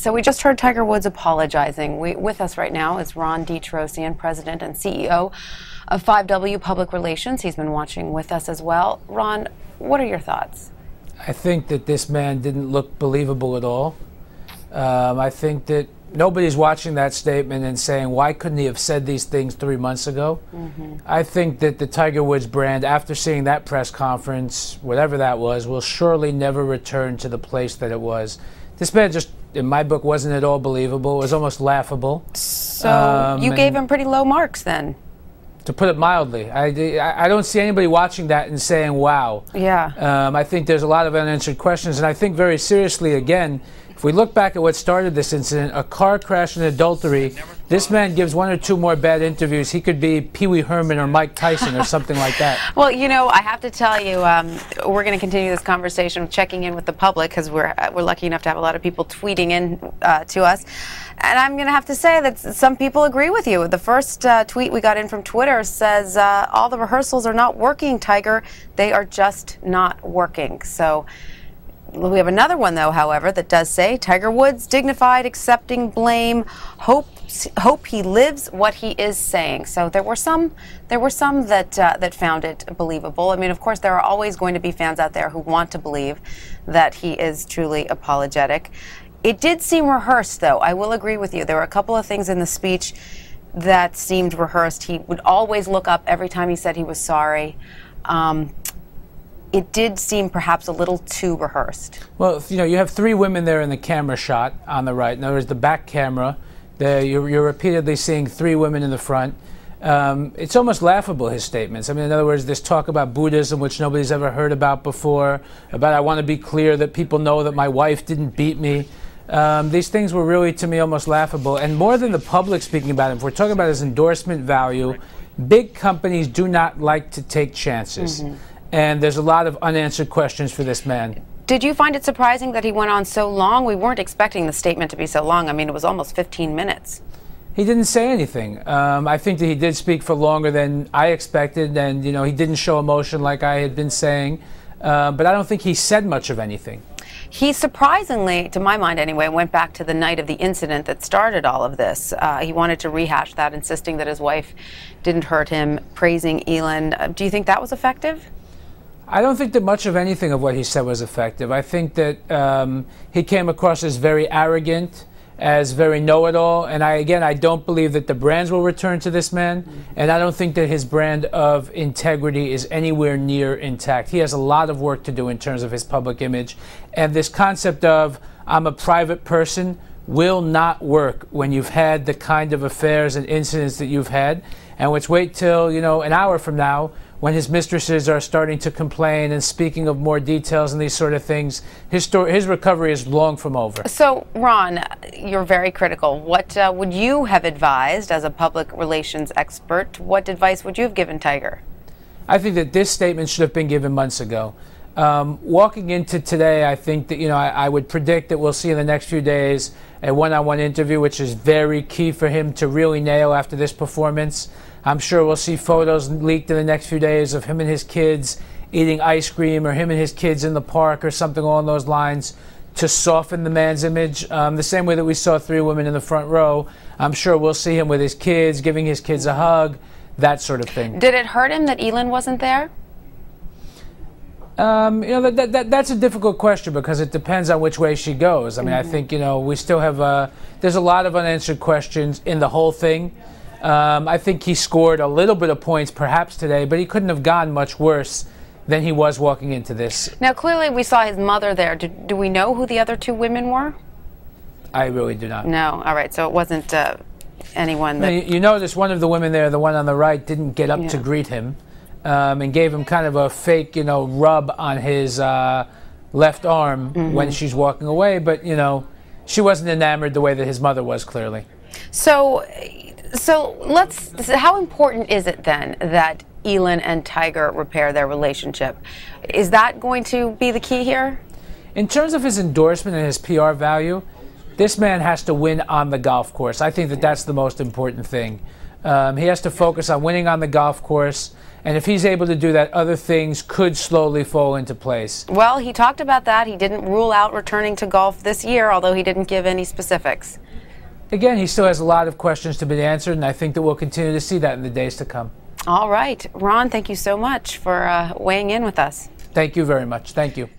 So we just heard Tiger Woods apologizing. With us right now is Ronn Torossian, President and CEO of 5W Public Relations. He's been watching with us as well. Ron, what are your thoughts? I think that this man didn't look believable at all. I think that nobody's watching that statement and saying, why couldn't he have said these things 3 months ago? I think that the Tiger Woods brand, after seeing that press conference, whatever that was, will surely never return to the place that it was. This man just, in my book, wasn't at all believable. It was almost laughable. So you gave him pretty low marks then? To put it mildly. I don't see anybody watching that and saying, wow. Yeah. I think there's a lot of unanswered questions, and I think very seriously, again, if we look back at what started this incident, a car crash and adultery, this man gives one or two more bad interviews. He could be Pee Wee Herman or Mike Tyson or something like that. Well, you know, I have to tell you, we're going to continue this conversation, checking in with the public, because we're lucky enough to have a lot of people tweeting in to us. And I'm going to have to say that some people agree with you. The first tweet we got in from Twitter says, all the rehearsals are not working, Tiger. They are just not working. So we have another one, though, however, that does say, Tiger Woods, dignified, accepting blame, hope he lives what he is saying. So there were some that found it believable. I mean, of course, there are always going to be fans out there who want to believe that he is truly apologetic. It did seem rehearsed, though. I will agree with you. There were a couple of things in the speech that seemed rehearsed. He would always look up every time he said he was sorry. It did seem perhaps a little too rehearsed. Well, you know, you have three women there in the camera shot on the right. In other words, the back camera, you're repeatedly seeing three women in the front. It's almost laughable, his statements. I mean, in other words, this talk about Buddhism, which nobody's ever heard about before, about I want to be clear that people know that my wife didn't beat me. These things were really, to me, almost laughable. And more than the public speaking about it, if we're talking about his endorsement value, big companies do not like to take chances. And there's a lot of unanswered questions for this man. Did you find it surprising that he went on so long? We weren't expecting the statement to be so long. I mean, it was almost 15 minutes. He didn't say anything. I think that he did speak for longer than I expected, and, you know, he didn't show emotion like I had been saying. But I don't think he said much of anything. He surprisingly, to my mind anyway, went back to the night of the incident that started all of this. He wanted to rehash that, insisting that his wife didn't hurt him, praising Elin. Do you think that was effective? I don't think that much of anything of what he said was effective. I think that he came across as very arrogant, as very know-it-all, and I don't believe that the brands will return to this man, and I don't think that his brand of integrity is anywhere near intact. He has a lot of work to do in terms of his public image, and this concept of I'm a private person will not work when you've had the kind of affairs and incidents that you've had. And let's wait till, you know, an hour from now, when his mistresses are starting to complain and speaking of more details and these sort of things, his recovery is long from over. So, Ron, you're very critical. What would you have advised as a public relations expert? What advice would you have given Tiger? I think that this statement should have been given months ago. Walking into today, I think that, you know, I would predict that we'll see in the next few days a one-on-one interview, which is very key for him to really nail after this performance. I'm sure we'll see photos leaked in the next few days of him and his kids eating ice cream, or him and his kids in the park, or something along those lines, to soften the man's image. The same way that we saw three women in the front row, I'm sure we'll see him with his kids, giving his kids a hug, that sort of thing. Did it hurt him that Elin wasn't there? You know, that's a difficult question, because it depends on which way she goes. I mean, I think, you know, we still have there's a lot of unanswered questions in the whole thing. I think he scored a little bit of points perhaps today, but he couldn't have gone much worse than he was walking into this. Now, clearly we saw his mother there. Do we know who the other two women were? I really do not. No. All right. So it wasn't anyone that... You notice one of the women there, the one on the right, didn't get up to greet him, and gave him kind of a fake, you know, rub on his left arm when she's walking away. But, you know, she wasn't enamored the way that his mother was, clearly. So how important is it then that Elin and Tiger repair their relationship? Is that going to be the key here? In terms of his endorsement and his PR value, this man has to win on the golf course. I think that that's the most important thing. He has to focus on winning on the golf course. And if he's able to do that, other things could slowly fall into place. Well, he talked about that. He didn't rule out returning to golf this year, although he didn't give any specifics. Again, he still has a lot of questions to be answered, and I think that we'll continue to see that in the days to come. All right. Ron, thank you so much for weighing in with us. Thank you very much. Thank you.